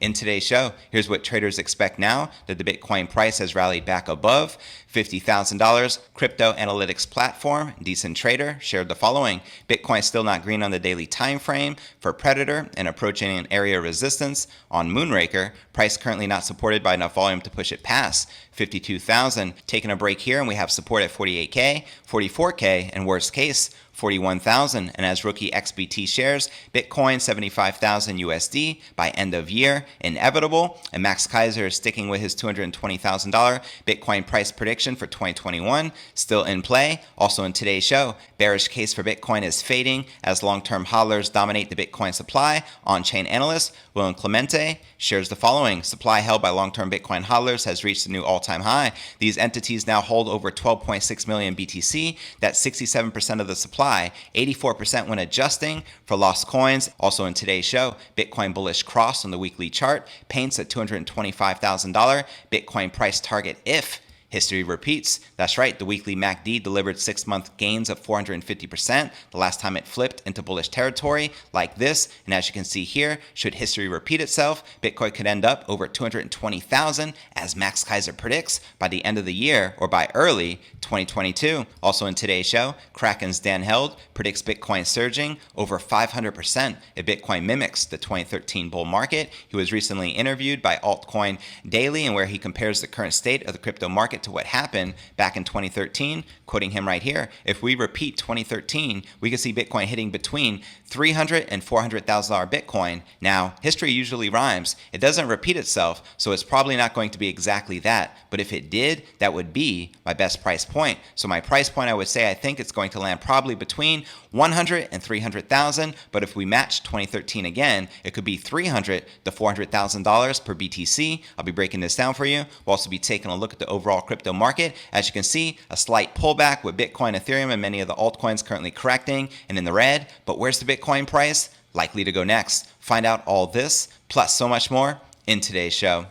In today's show, here's what traders expect now that the Bitcoin price has rallied back above $50,000. Crypto analytics platform Decent Trader shared the following. Bitcoin still not green on the daily time frame for Predator and approaching an area of resistance on Moonraker. Price currently not supported by enough volume to push it past 52,000. Taking a break here, and we have support at 48K, 44K, and worst case, 41,000. And as rookie XBT shares, Bitcoin 75,000 USD by end of year, inevitable. And Max Kaiser is sticking with his $220,000 Bitcoin price prediction for 2021, still in play. Also in today's show, bearish case for Bitcoin is fading as long-term hodlers dominate the Bitcoin supply. On-chain analyst William Clemente shares the following. Supply held by long-term Bitcoin hodlers has reached a new all-time high. These entities now hold over 12.6 million BTC. That's 67% of the supply. 84% when adjusting for lost coins. Also in today's show, Bitcoin bullish cross on the weekly chart paints a $225,000 Bitcoin price target if history repeats. That's right, the weekly MACD delivered 6-month gains of 450% the last time it flipped into bullish territory like this. And as you can see here, should history repeat itself, Bitcoin could end up over 220,000 as Max Kaiser predicts by the end of the year or by early 2022. Also in today's show, Kraken's Dan Held predicts Bitcoin surging over 500% if Bitcoin mimics the 2013 bull market. He was recently interviewed by Altcoin Daily, and where he compares the current state of the crypto market to what happened back in 2013, quoting him right here. If we repeat 2013, we could see Bitcoin hitting between $300,000 and $400,000 Bitcoin. Now, history usually rhymes. It doesn't repeat itself, so it's probably not going to be exactly that. But if it did, that would be my best price point. So my price point, I would say, I think it's going to land probably between $100,000 and $300,000. But if we match 2013 again, it could be $300,000 to $400,000 per BTC. I'll be breaking this down for you. We'll also be taking a look at the overall crypto market. As you can see, a slight pullback with Bitcoin, Ethereum, and many of the altcoins currently correcting and in the red. But where's the Bitcoin price likely to go next? Find out all this, plus so much more, in today's show.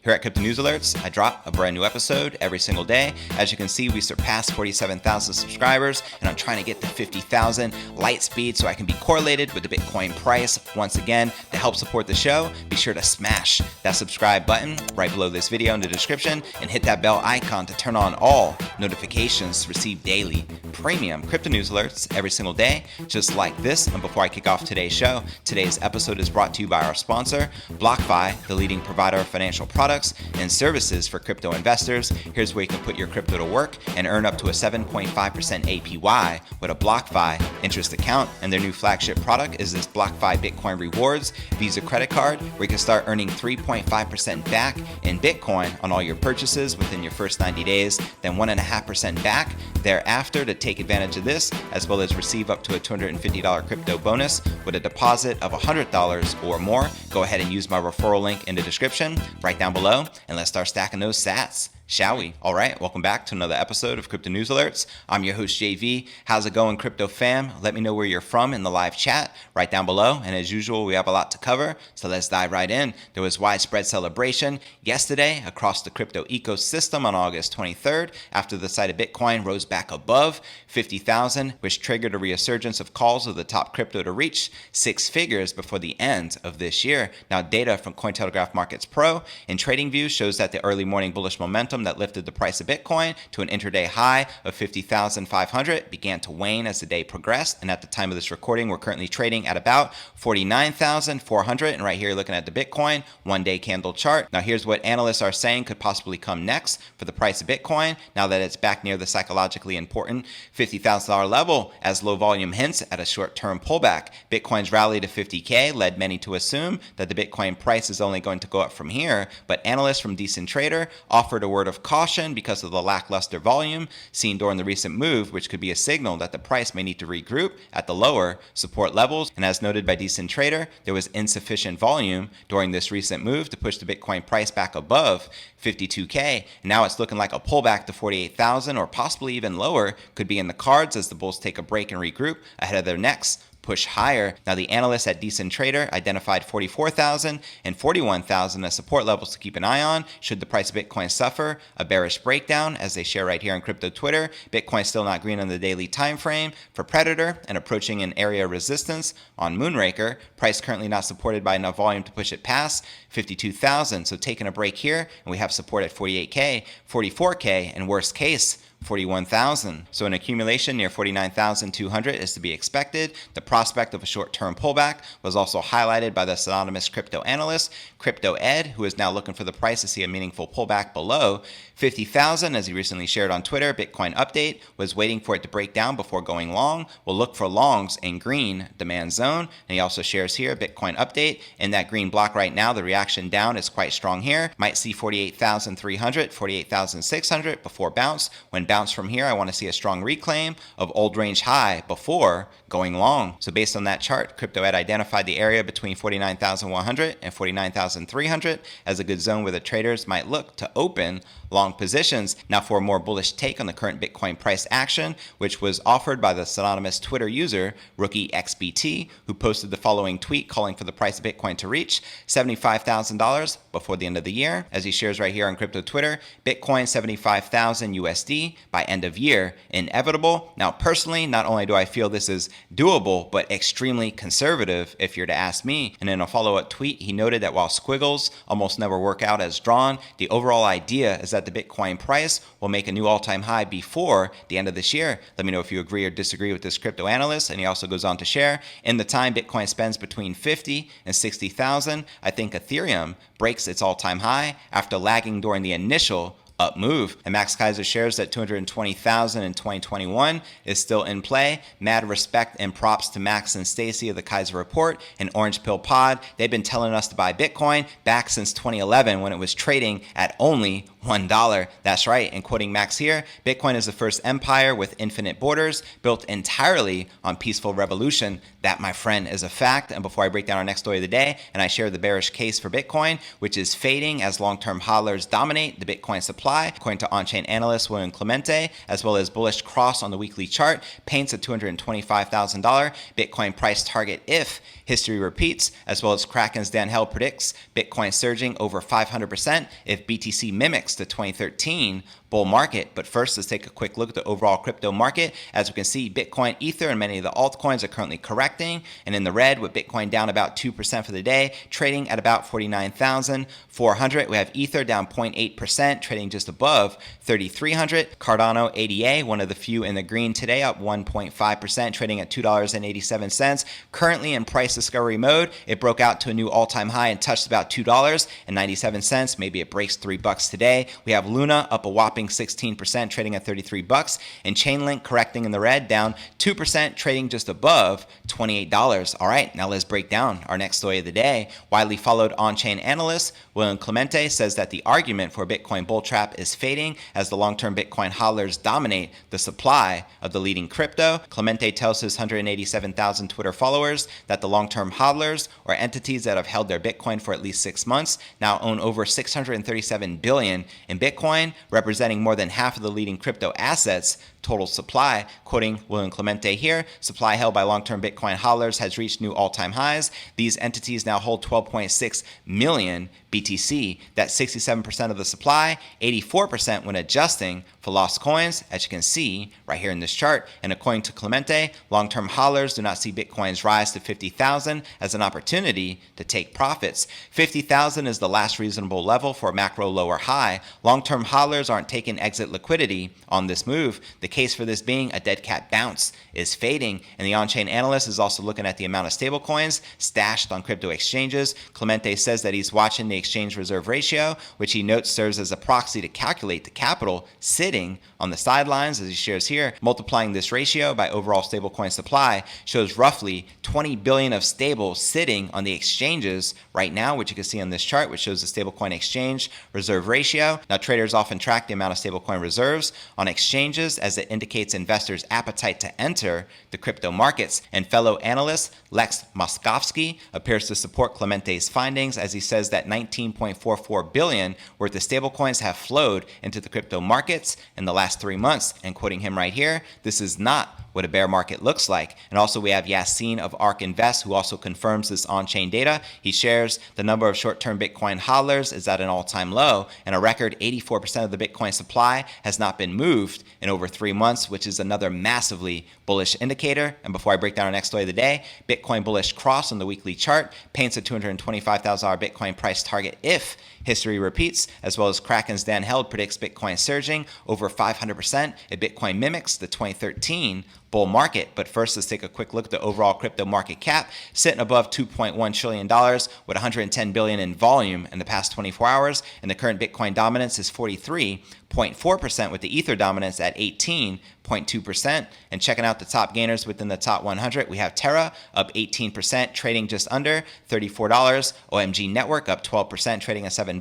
Here at Crypto News Alerts, I drop a brand new episode every single day. As you can see, we surpassed 47,000 subscribers, and I'm trying to get to 50,000 light speed so I can be correlated with the Bitcoin price. Once again, to help support the show, be sure to smash that subscribe button right below this video in the description and hit that bell icon to turn on all notifications to receive daily premium Crypto News Alerts every single day, just like this. And before I kick off today's show, today's episode is brought to you by our sponsor, BlockFi, the leading provider of financial products and services for crypto investors. Here's where you can put your crypto to work and earn up to a 7.5% APY with a BlockFi interest account. And their new flagship product is this BlockFi Bitcoin Rewards Visa credit card, where you can start earning 3.5% back in Bitcoin on all your purchases within your first 90 days, then 1.5% back thereafter. To take advantage of this, as well as receive up to a $250 crypto bonus with a deposit of $100 or more, go ahead and use my referral link in the description right down below, and let's start stacking those sats, shall we? All right, welcome back to another episode of Crypto News Alerts. I'm your host, JV. How's it going, crypto fam? Let me know where you're from in the live chat right down below. And as usual, we have a lot to cover, so let's dive right in. There was widespread celebration yesterday across the crypto ecosystem on August 23rd after the site of Bitcoin rose back above 50,000, which triggered a resurgence of calls of the top crypto to reach six figures before the end of this year. Now, data from Cointelegraph Markets Pro and TradingView shows that the early morning bullish momentum that lifted the price of Bitcoin to an intraday high of 50,500 began to wane as the day progressed. And at the time of this recording, we're currently trading at about 49,400. And right here, looking at the Bitcoin one-day candle chart. Now, here's what analysts are saying could possibly come next for the price of Bitcoin now that it's back near the psychologically important $50,000 level, as low volume hints at a short-term pullback. Bitcoin's rally to 50K led many to assume that the Bitcoin price is only going to go up from here, but analysts from Decent Trader offered a word of caution because of the lackluster volume seen during the recent move, which could be a signal that the price may need to regroup at the lower support levels. And as noted by Decent Trader, there was insufficient volume during this recent move to push the Bitcoin price back above 52K. And now it's looking like a pullback to 48,000 or possibly even lower could be in the cards as the bulls take a break and regroup ahead of their next push higher. Now, the analysts at Decent Trader identified 44,000 and 41,000 as support levels to keep an eye on should the price of Bitcoin suffer a bearish breakdown, as they share right here on Crypto Twitter. Bitcoin still not green on the daily time frame for Predator and approaching an area of resistance on Moonraker. Price currently not supported by enough volume to push it past 52,000. So taking a break here, and we have support at 48K, 44K, and worst case, 41,000. So an accumulation near 49,200 is to be expected. The prospect of a short-term pullback was also highlighted by the synonymous crypto analyst, Crypto Ed, who is now looking for the price to see a meaningful pullback below 50,000. As he recently shared on Twitter, Bitcoin update was waiting for it to break down before going long. We'll look for longs in green demand zone. And he also shares here Bitcoin update in that green block right now. The reaction down is quite strong here. Might see 48,300, 48,600 before bounce. When bounce from here, I want to see a strong reclaim of old range high before going long. So based on that chart, Crypto Ed identified the area between 49,100 and 49,300 as a good zone where the traders might look to open long positions. Now for a more bullish take on the current Bitcoin price action, which was offered by the synonymous Twitter user Rookie XBT, who posted the following tweet calling for the price of Bitcoin to reach $75,000 before the end of the year. As he shares right here on Crypto Twitter, Bitcoin 75,000 USD by end of year, inevitable. Now personally, not only do I feel this is doable, but extremely conservative if you're to ask me. And in a follow-up tweet, he noted that while squiggles almost never work out as drawn, the overall idea is that the Bitcoin price will make a new all-time high before the end of this year. Let me know if you agree or disagree with this crypto analyst. And he also goes on to share, in the time Bitcoin spends between 50 and 60,000, I think Ethereum breaks its all-time high after lagging during the initial up move. And Max Kaiser shares that 220,000 in 2021 is still in play. Mad respect and props to Max and Stacy of the Kaiser Report and Orange Pill Pod. They've been telling us to buy Bitcoin back since 2011 when it was trading at only $1. That's right. And quoting Max here, Bitcoin is the first empire with infinite borders built entirely on peaceful revolution. That, my friend, is a fact. And before I break down our next story of the day and I share the bearish case for Bitcoin, which is fading as long-term hodlers dominate the Bitcoin supply, according to on-chain analyst William Clemente, as well as bullish cross on the weekly chart, paints a $225,000 Bitcoin price target if history repeats, as well as Kraken's Dan Hell predicts Bitcoin surging over 500% if BTC mimics the 2013 bull market. But first, let's take a quick look at the overall crypto market. As we can see, Bitcoin, Ether, and many of the altcoins are currently correcting and in the red, with Bitcoin down about 2% for the day, trading at about 49,400. We have Ether down 0.8%, trading just above 3,300. Cardano ADA, one of the few in the green today, up 1.5%, trading at $2.87. Currently in price discovery mode, it broke out to a new all-time high and touched about $2.97. Maybe it breaks $3 today. We have Luna up a whopping 16%, trading at $33, and Chainlink correcting in the red, down 2%, trading just above $28. All right, now let's break down our next story of the day. Widely followed on-chain analyst William Clemente says that the argument for Bitcoin bull trap is fading as the long-term Bitcoin hodlers dominate the supply of the leading crypto. Clemente tells his 187,000 Twitter followers that the long-term hodlers, or entities that have held their Bitcoin for at least 6 months, now own over $637 billion in Bitcoin, representing more than half of the leading crypto assets total supply. Quoting William Clemente here, supply held by long-term Bitcoin hodlers has reached new all-time highs. These entities now hold 12.6 million BTC. That's 67% of the supply, 84% when adjusting for lost coins, as you can see right here in this chart. And according to Clemente, long-term hodlers do not see Bitcoin's rise to 50,000 as an opportunity to take profits. 50,000 is the last reasonable level for a macro lower high. Long-term hodlers aren't taking exit liquidity on this move. The case for this being a dead cat bounce is fading, and the on-chain analyst is also looking at the amount of stablecoins stashed on crypto exchanges. Clemente says that he's watching the exchange reserve ratio, which he notes serves as a proxy to calculate the capital sitting on the sidelines. As he shares here, multiplying this ratio by overall stablecoin supply shows roughly 20 billion of stables sitting on the exchanges right now, which you can see on this chart, which shows the stablecoin exchange reserve ratio. Now, traders often track the amount of stablecoin reserves on exchanges as it indicates investors' appetite to enter the crypto markets. And fellow analyst Lex Moskovsky appears to support Clemente's findings, as he says that 19.44 billion worth of stablecoins have flowed into the crypto markets in the last 3 months. And quoting him right here, this is not what a bear market looks like. And also we have Yassine of ARK Invest, who also confirms this on-chain data. He shares the number of short-term Bitcoin hodlers is at an all-time low, and a record 84% of the Bitcoin supply has not been moved in over 3 months, which is another massively bullish indicator. And before I break down our next story of the day, Bitcoin bullish cross on the weekly chart paints a $225,000 Bitcoin price target if history repeats, as well as Kraken's Dan Held predicts Bitcoin surging over 500% if Bitcoin mimics the 2013 bull market. But first, let's take a quick look at the overall crypto market cap, sitting above $2.1 trillion with $110 billion in volume in the past 24 hours. And the current Bitcoin dominance is 43.4%, with the Ether dominance at 18.2%. And checking out the top gainers within the top 100, we have Terra up 18%, trading just under $34. OMG Network up 12%, trading at $7.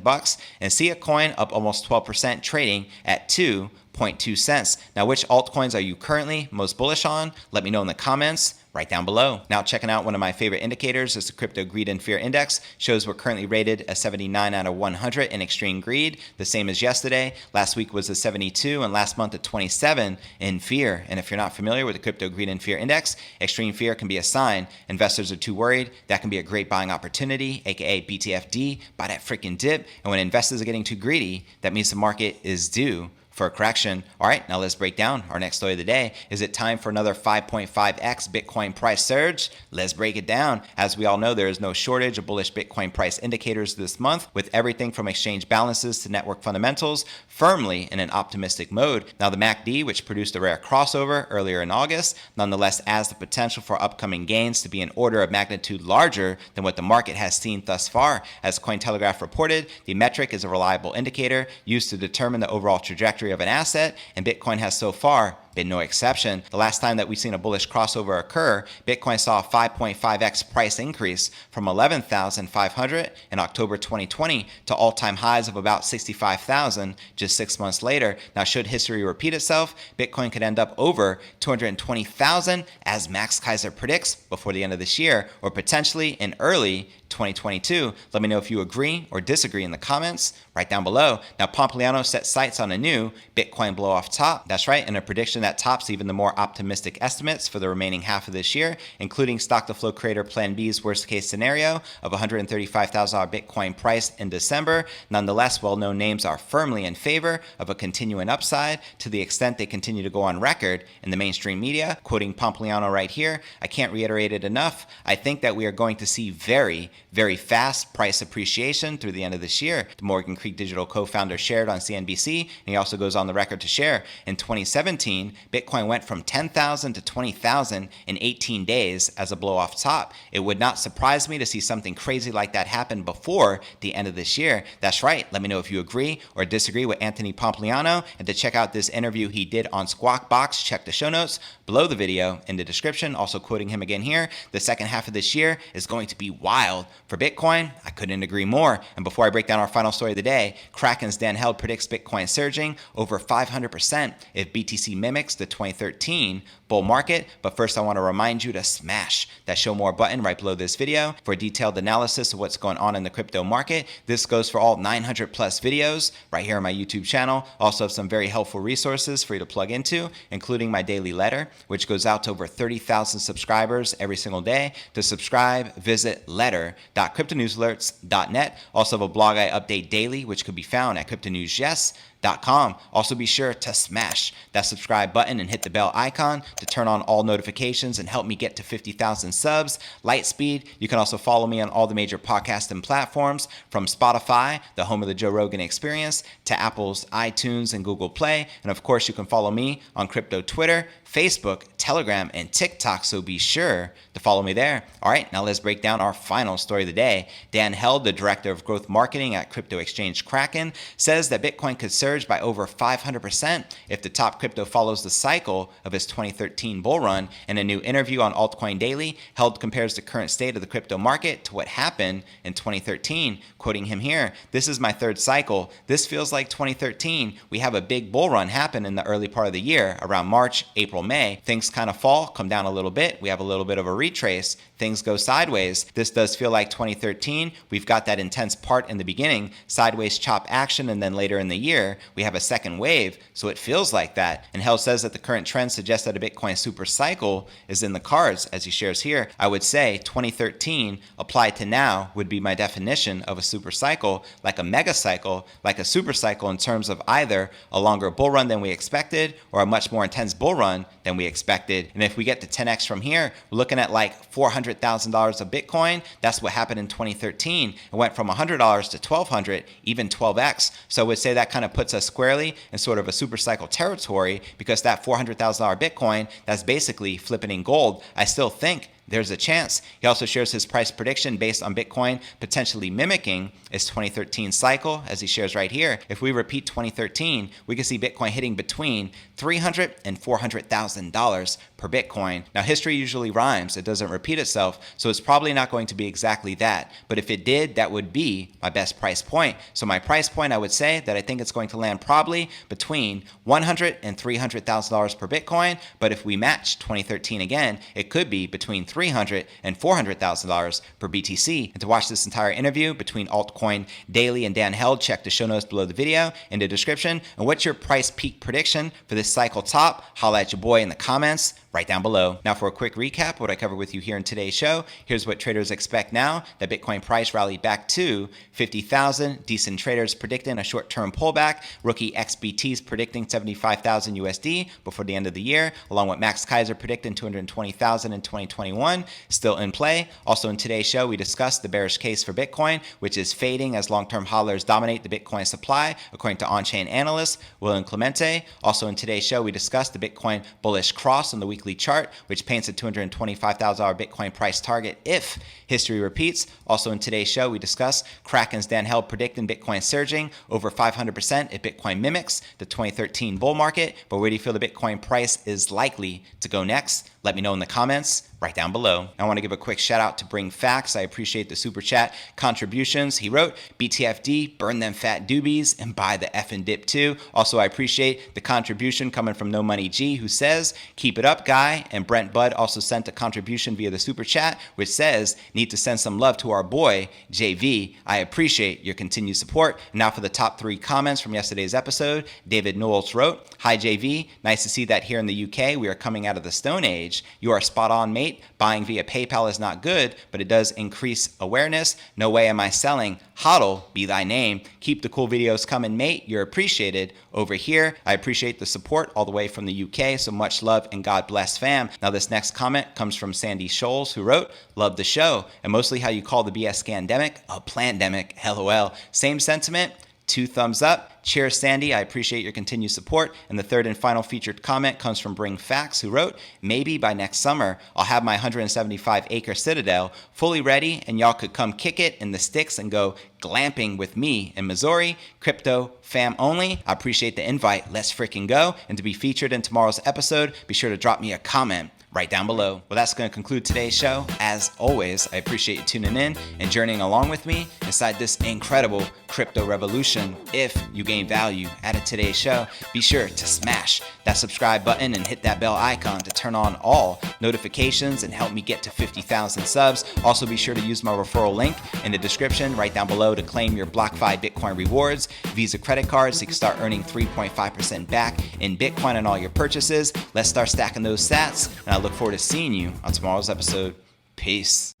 And Sia Coin up almost 12%, trading at 2.2 cents. Now, which altcoins are you currently most bullish on? Let me know in the comments right down below. Now, checking out one of my favorite indicators is the Crypto Greed and Fear Index. Shows we're currently rated a 79 out of 100 in extreme greed, the same as yesterday. Last week was a 72, and last month a 27 in fear. And if you're not familiar with the Crypto Greed and Fear Index, extreme fear can be a sign investors are too worried. That can be a great buying opportunity, aka BTFD, buy that freaking dip. And when investors are getting too greedy, that means the market is due for a correction. All right, now let's break down our next story of the day. Is it time for another 5.5x Bitcoin price surge? Let's break it down. As we all know, there is no shortage of bullish Bitcoin price indicators this month, with everything from exchange balances to network fundamentals firmly in an optimistic mode. Now, the MACD, which produced a rare crossover earlier in August, nonetheless has the potential for upcoming gains to be an order of magnitude larger than what the market has seen thus far. As Cointelegraph reported, the metric is a reliable indicator used to determine the overall trajectory of an asset, and Bitcoin has so far been no exception. The last time that we've seen a bullish crossover occur, Bitcoin saw a 5.5x price increase from 11,500 in October 2020 to all-time highs of about 65,000 just 6 months later. Now, should history repeat itself, Bitcoin could end up over 220,000 as Max Kaiser predicts before the end of this year, or potentially in early 2022. Let me know if you agree or disagree in the comments right down below. Now, Pompliano set sights on a new Bitcoin blow off top. That's right, and a prediction that tops even the more optimistic estimates for the remaining half of this year, including Stock to Flow creator Plan B's worst case scenario of $135,000 Bitcoin price in December. Nonetheless, well-known names are firmly in favor of a continuing upside to the extent they continue to go on record in the mainstream media. Quoting Pompliano right here, I can't reiterate it enough. I think that we are going to see very fast price appreciation through the end of this year. The Morgan Creek Digital co-founder shared on CNBC, and he also goes on the record to share in 2017, Bitcoin went from 10,000 to 20,000 in 18 days as a blow off top. It would not surprise me to see something crazy like that happen before the end of this year. That's right. Let me know if you agree or disagree with Anthony Pompliano. And to check out this interview he did on Squawk Box, check the show notes below the video in the description. Also quoting him again here, the second half of this year is going to be wild for Bitcoin. I couldn't agree more. And before I break down our final story of the day, Kraken's Dan Held predicts Bitcoin surging over 500% if BTC mimics the 2013 bull market. But first, I want to remind you to smash that show more button right below this video for a detailed analysis of what's going on in the crypto market. This goes for all 900 plus videos right here on my YouTube channel. Also have some very helpful resources for you to plug into, including my daily letter, which goes out to over 30,000 subscribers every single day. To subscribe, visit letter.cryptonewsalerts.net. Also have a blog I update daily, which could be found at cryptonewsyes.com. Also be sure to smash that subscribe button and hit the bell icon to turn on all notifications and help me get to 50,000 subs. Light speed. You can also follow me on all the major podcasting platforms, from Spotify, the home of the Joe Rogan Experience, to Apple's iTunes and Google Play. And of course, you can follow me on crypto Twitter, Facebook, Telegram, and TikTok, so be sure to follow me there. All right, now let's break down our final story of the day. Dan Held, the director of growth marketing at crypto exchange Kraken, says that Bitcoin could surge by over 500% if the top crypto follows the cycle of his 2013 bull run. In a new interview on Altcoin Daily, Held compares the current state of the crypto market to what happened in 2013. Quoting him here, "This is my third cycle. This feels like 2013. We have a big bull run happen in the early part of the year, around March, April, May. Things kind of fall, come down a little bit. We have a little bit of a retrace. things go sideways. This does feel like 2013. We've got that intense part in the beginning, sideways chop action, and then later in the year, we have a second wave, so it feels like that. And Hell says that the current trend suggests that a Bitcoin super cycle is in the cards, as he shares here. I would say 2013 applied to now would be my definition of a super cycle, like a mega cycle, like a super cycle in terms of either a longer bull run than we expected or a much more intense bull run than we expected. And if we get to 10x from here, we're looking at like $400,000 of Bitcoin. That's what happened in 2013. It went from $100 to $1,200, even 12x. So I would say that kind of puts us squarely in sort of a super cycle territory, because that $400,000 Bitcoin, that's basically flipping in gold. I still think there's a chance. He also shares his price prediction based on Bitcoin potentially mimicking his 2013 cycle, as he shares right here. If we repeat 2013, we can see Bitcoin hitting between $300,000 and $400,000 per Bitcoin. Now, history usually rhymes. It doesn't repeat itself, so it's probably not going to be exactly that. But if it did, that would be my best price point. So my price point, I would say that I think it's going to land probably between $100,000 and $300,000 per Bitcoin. But if we match 2013 again, it could be between $300,000 and $400,000 per BTC. And to watch this entire interview between Altcoin Daily and Dan Held, check the show notes below the video in the description. And what's your price peak prediction for this cycle top? Holla at your boy in the comments right down below. Now for a quick recap of what I covered with you here in today's show, here's what traders expect now that Bitcoin price rallied back to 50,000. Decent traders predicting a short-term pullback. Rookie XBT's predicting 75,000 USD before the end of the year, along with Max Kaiser predicting 220,000 in 2021, still in play. Also in today's show, we discussed the bearish case for Bitcoin, which is fading as long-term hodlers dominate the Bitcoin supply, according to on-chain analyst William Clemente. Also in today's show, we discussed the Bitcoin bullish cross on the weekly chart, which paints a $225,000 Bitcoin price target if history repeats. Also in today's show, we discussed Kraken's Dan Held predicting Bitcoin surging over 500% if Bitcoin mimics the 2013 bull market. But where do you feel the Bitcoin price is likely to go next? Let me know in the comments right down below. I want to give a quick shout out to Bring Facts. I appreciate the super chat contributions. He wrote, BTFD, burn them fat doobies and buy the effing dip too. Also, I appreciate the contribution coming from No Money G, who says, keep it up, guy. And Brent Budd also sent a contribution via the super chat, which says, need to send some love to our boy, JV. I appreciate your continued support. And now for the top 3 comments from yesterday's episode. David Knowles wrote, hi JV, nice to see that here in the UK we are coming out of the Stone Age. You are spot on, mate. Buying via PayPal is not good, but it does increase awareness. No way am I selling. Hodl be thy name. Keep the cool videos coming, mate. You're appreciated over here. I appreciate the support all the way from the UK, so much love and God bless, fam. Now this next comment comes from Sandy Scholes, who wrote, love the show, and mostly how you call the BS scandemic a plandemic. LOL. Same sentiment. 2 thumbs up. Cheers, Sandy. I appreciate your continued support. And the third and final featured comment comes from Bring Facts, who wrote, maybe by next summer, I'll have my 175-acre citadel fully ready, and y'all could come kick it in the sticks and go glamping with me in Missouri. Crypto fam only. I appreciate the invite. Let's freaking go. And to be featured in tomorrow's episode, be sure to drop me a comment right down below. Well, that's going to conclude today's show. As always, I appreciate you tuning in and journeying along with me inside this incredible crypto revolution. If you gain value out of today's show, be sure to smash that subscribe button and hit that bell icon to turn on all notifications and help me get to 50,000 subs. Also, be sure to use my referral link in the description right down below to claim your BlockFi Bitcoin rewards, Visa credit cards, so you can start earning 3.5% back in Bitcoin on all your purchases. Let's start stacking those sats, and I look forward to seeing you on tomorrow's episode. Peace.